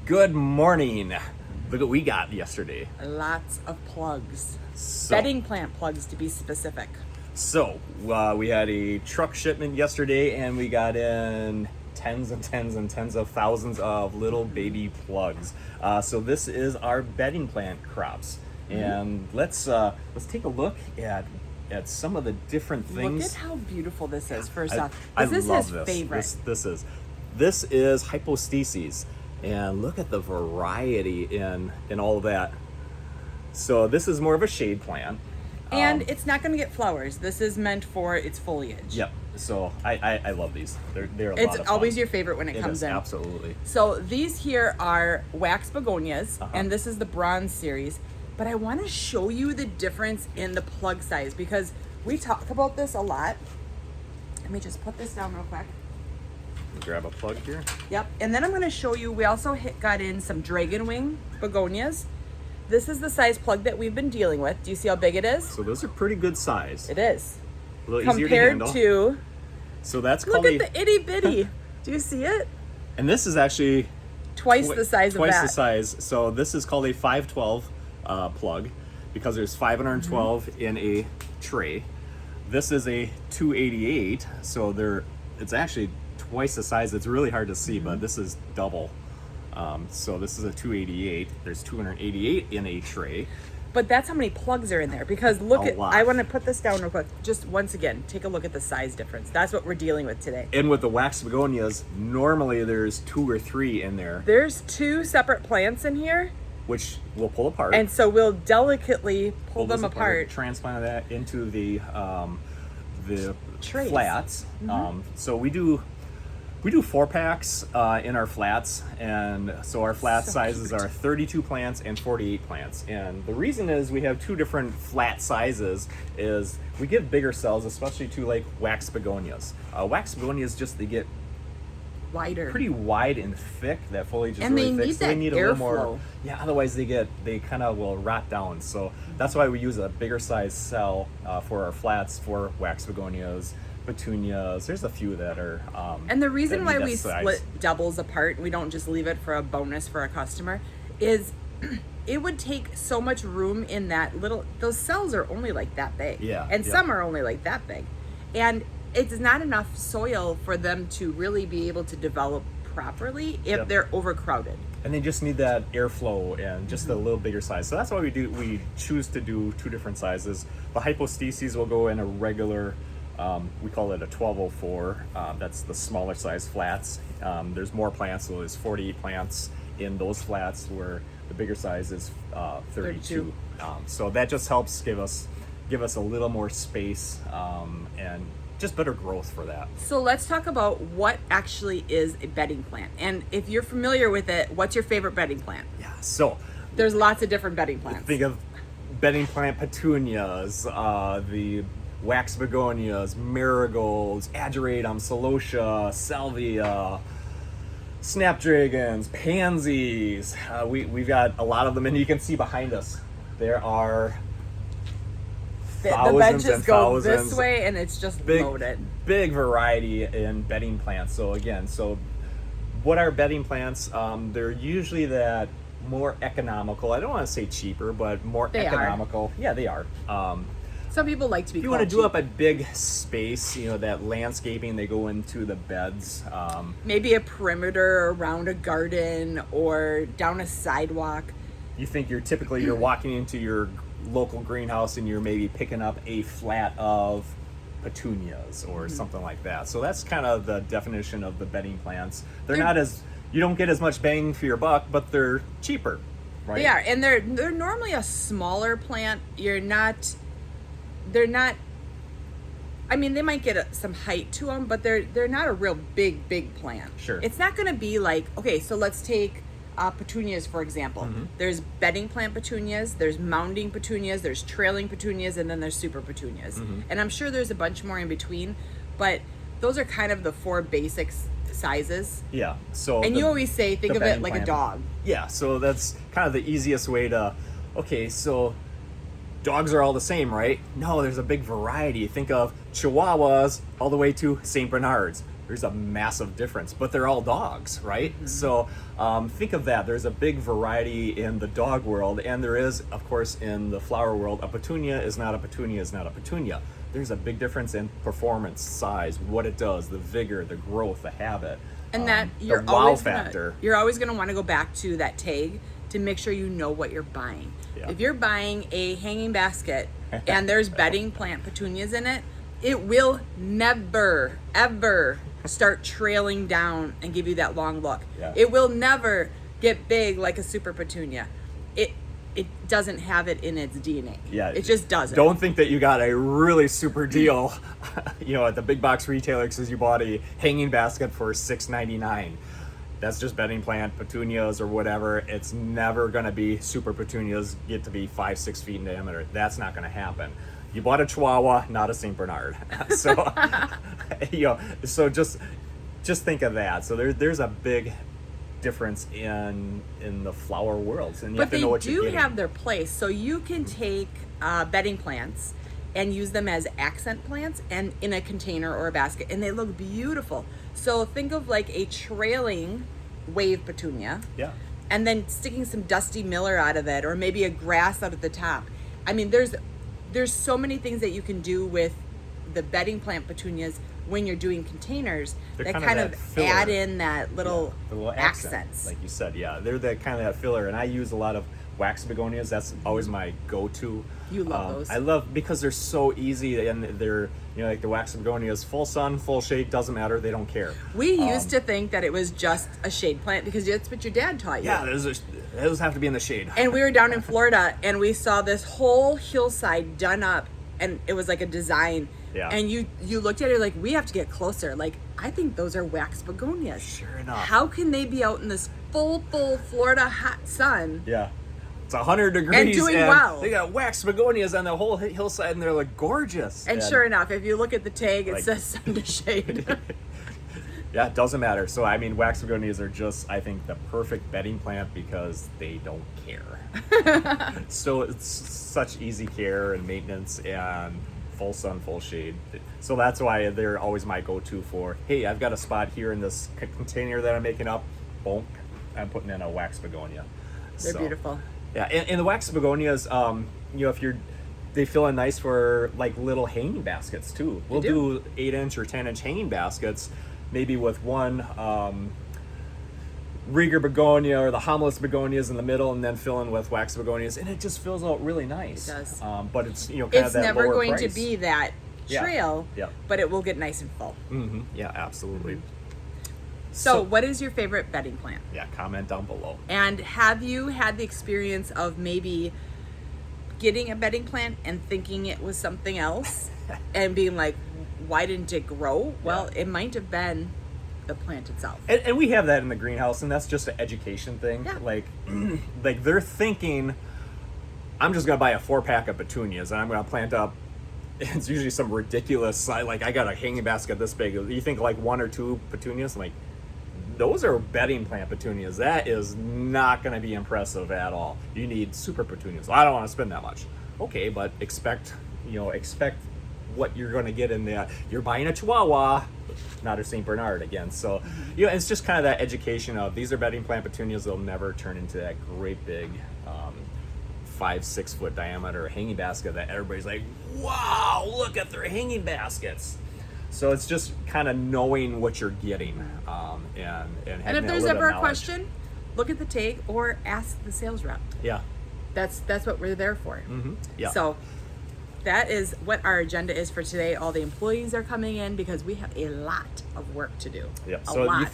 Good morning. Look what we got yesterday. Lots of plugs. So, Bedding plant plugs, to be specific. We had a truck shipment yesterday and we got in tens and tens and tens of thousands of little baby plugs. So this is our bedding plant crops. And let's take a look at some of the different things. Look at how beautiful this is, first off. I This is love his this. favorite. This is hypostases. And look at the variety in all of that. So this is more of a shade plant. And it's not going to get flowers. This is meant for its foliage. Yep. So I love these. They're a lot of fun. It's always your favorite when it comes in. Absolutely. So these here are wax begonias, Uh-huh. and this is the bronze series. But I want to show you the difference in the plug size because we talk about this a lot. Let me just put this down real quick. Grab a plug here. Yep, and then I'm going to show you, we also got in some dragon wing begonias. This is the size plug that we've been dealing with. Do you see how big it is? So those are pretty good size. It is. A little easier to Compared handle. to, So that's look called at the itty bitty. Do you see it? and this is actually Twice the size of that. Twice the size. So this is called a 512 plug because there's 512 Mm-hmm. in a tray. This is a 288, so it's actually twice the size. It's really hard to see, but this is double. So this is a 288. There's 288 in a tray. But that's how many plugs are in there because look A at, lot. I want to put this down real quick. Just once again, take a look at the size difference. That's what we're dealing with today. And with the wax begonias, normally there's 2 or 3 in there, There's 2 separate plants in here, which we'll pull apart. and so we'll delicately pull those them apart. transplant that into the Trays. flats. So we do 4-packs in our flats, and so our flat So sizes cute. are 32 plants and 48 plants. And the reason is we have 2 different flat sizes is we give bigger cells, especially to like wax begonias. Wax begonias they get Wider. pretty wide and thick. That foliage is And really they thick, need so they that need a little more. airflow. Yeah, otherwise they kind of will rot down. So that's why we use a bigger size cell for our flats for wax begonias, petunias. There's a few that are. And the reason that why need that we size. split doubles apart, we don't just leave it for a bonus for a customer, is it would take so much room in that little, those cells are only like that big. Yeah, And yeah. some are only like that big. And it's not enough soil for them to really be able to develop properly if Yep. they're overcrowded. And they just need that airflow and just a little bigger size. So that's why we choose to do 2 different sizes. The hypostases will go in a regular, we call it a 1204. That's the smaller size flats. There's more plants, so there's 48 plants in those flats where the bigger size is 32. So that just helps give us a little more space and just better growth for that. So let's talk about what actually is a bedding plant. And if you're familiar with it, what's your favorite bedding plant? Yeah. So There's lots of different bedding plants. think of bedding plant petunias, the wax begonias, marigolds, ageratum, celosia, salvia, snapdragons, pansies. We've got a lot of them, and you can see behind us there are The thousands benches and go thousands. this way and it's just loaded. Big variety in bedding plants. So what are bedding plants? They're usually that more economical. I don't want to say cheaper, but more They are. economical. Yeah, they are. Some people like to be If you called want to do cheap. up a big space, that landscaping, they go into the beds. Maybe a perimeter around a garden or down a sidewalk. You think you're walking into your local greenhouse and you're maybe picking up a flat of petunias or something like that. So that's kind of the definition of the bedding plants. You don't get as much bang for your buck, but they're cheaper, right? They are, and they're normally a smaller plant. They're not. I mean, they might get some height to them, but they're not a real big plant. Sure. It's not going to be like, okay, so let's take petunias for example. There's bedding plant petunias, there's mounding petunias, there's trailing petunias, and then there's super petunias. And I'm sure there's a bunch more in between, but those are kind of the 4 basic sizes. Yeah. So And you always say, think the of it bedding like a plant. dog. Yeah. So that's kind of the easiest way to. Okay, so dogs are all the same, right? No, there's a big variety. Think of Chihuahuas all the way to St. Bernards. there's a massive difference, but they're all dogs, right? So think of that. There's a big variety in the dog world, and there is, of course, in the flower world. A petunia is not a petunia is not a petunia. There's a big difference in performance, size, what it does, the vigor, the growth, the habit, And that the wow factor. You're always gonna want to go back to that tag to make sure you know what you're buying. Yeah. If you're buying a hanging basket and there's bedding plant petunias in it, it will never ever start trailing down and give you that long look. Yeah. It will never get big like a super petunia. It doesn't have it in its DNA. Yeah, It just doesn't. Don't think that you got a really super deal, at the big box retailer because you bought a hanging basket for $6.99. That's just bedding plant petunias or whatever. It's never going to be super petunias get to be 5-6 feet in diameter. That's not going to happen. You bought a Chihuahua, not a Saint Bernard. So, so just think of that. So there's a big difference in the flower worlds, and you have to know what you're getting. But they do have their place. So you can take bedding plants and use them as accent plants and in a container or a basket, and they look beautiful. So think of like a trailing wave petunia, Yeah. and then sticking some Dusty Miller out of it, or maybe a grass out at the top. I mean, there's so many things that you can do with the bedding plant petunias when you're doing containers. They're that kind of kind that of filler. add in that little, The little accents. like you said. Yeah, they're that kind of that filler, and I use a lot of wax begonias. That's always my go-to. You love those. I love because they're so easy, and they're like the wax begonias, full sun, full shade, doesn't matter. They don't care. We used to think that it was just a shade plant because that's what your dad taught you. Yeah, those have to be in the shade. And we were down in Florida and we saw this whole hillside done up, and it was like a design. Yeah. And you looked at it like, we have to get closer. Like, I think those are wax begonias. Sure enough. How can they be out in this full Florida hot sun? Yeah. It's 100 degrees And doing well. They got wax begonias on the whole hillside, and they're like gorgeous. And sure enough, if you look at the tag, it Like- says sun to shade. Yeah, it doesn't matter. So I mean, wax begonias are just, I think, the perfect bedding plant because they don't care. So it's such easy care and maintenance and full sun, full shade. So that's why they're always my go-to for, hey, I've got a spot here in this container that I'm making up. Boom, I'm putting in a wax begonia. They're beautiful. Yeah, and the wax begonias, if they fill in nice for like little hanging baskets too. We'll do 8-inch or 10-inch hanging baskets, maybe with one Rieger begonia or the Homilus begonias in the middle, and then fill in with wax begonias, and it just fills out really nice. It does. But it's kind of It's that never lower going price. to be that Yeah. trail, Yeah. but it will get nice and full. Mm-hmm. Yeah, absolutely. So what is your favorite bedding plant? Yeah, comment down below. And have you had the experience of maybe getting a bedding plant and thinking it was something else and being like, why didn't it grow? Well, it might have been the plant itself. And we have that in the greenhouse, and that's just an education thing. Yeah. Like they're thinking, I'm just gonna buy a 4-pack of petunias and I'm gonna plant up. It's usually some ridiculous size. Like I got a hanging basket this big. You think like 1 or 2 petunias? I'm like, those are bedding plant petunias. That is not going to be impressive at all. You need super petunias. I don't want to spend that much. Okay, but expect what you're going to get in there. You're buying a Chihuahua, not a Saint Bernard again. So, it's just kind of that education of these are bedding plant petunias. They'll never turn into that great big 5-6 foot diameter hanging basket that everybody's like, wow, look at their hanging baskets. So it's just kind of knowing what you're getting, and having And if a there's little bit ever of a knowledge. question, look at the tag or ask the sales rep. Yeah. That's what we're there for. Yeah. So that is what our agenda is for today. All the employees are coming in because we have a lot of work to do. Yeah. A So lot. you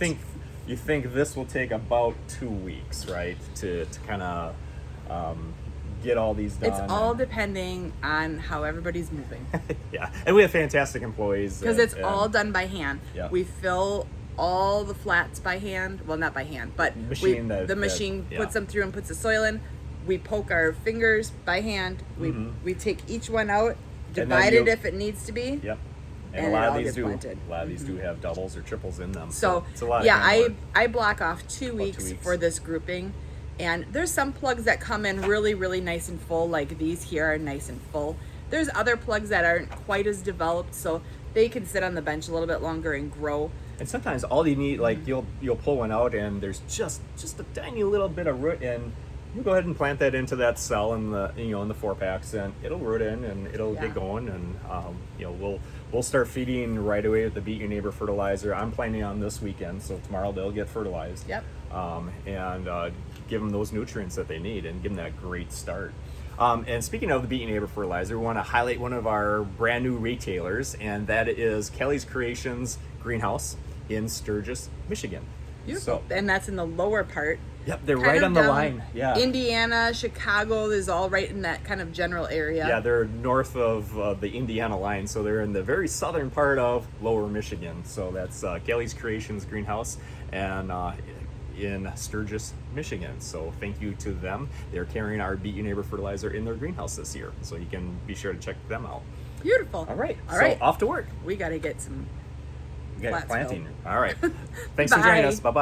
think this will take about 2 weeks, right? To kind of get all these done. It's all depending on how everybody's moving. Yeah. And we have fantastic employees. Because it's all done by hand. Yeah. We fill all the flats by hand. Well, not by hand, but the machine puts them through and puts the soil in. We poke our fingers by hand. We take each one out, divide it if it needs to be. Yep. And And a it lot all of these gets do. planted. A lot of these do have doubles or triples in them. So it's a lot. yeah, of handwork. I block off 2 2 weeks weeks. for this grouping. And there's some plugs that come in really, really nice and full, like these here are nice and full. There's other plugs that aren't quite as developed, so they can sit on the bench a little bit longer and grow. And sometimes all you need, like you'll pull one out and there's just a tiny little bit of root, and you go ahead and plant that into that cell in the in the 4-packs, and it'll root in and it'll get going. And we'll start feeding right away with the Beat Your Neighbor fertilizer. I'm planning on this weekend, so tomorrow they'll get fertilized. Yep. And give them those nutrients that they need and give them that great start. And speaking of the Beat Your Neighbor fertilizer, we want to highlight one of our brand new retailers, and that is Kelleys Kreations Greenhouse in Sturgis, Michigan. Beautiful. And that's in the lower part. Yep, they're Kind right of on the down line. Yeah. Indiana, Chicago is all right in that kind of general area. Yeah, they're north of the Indiana line, so they're in the very southern part of lower Michigan. So that's Kelleys Kreations Greenhouse, and in Sturgis, Michigan. So thank you to them. They're carrying our Beat Your Neighbor fertilizer in their greenhouse this year, so you can be sure to check them out. Beautiful. All right. All right. Off to work. We got to get some Get flats planting. filled. All right. Thanks for joining Bye. us. Bye-bye.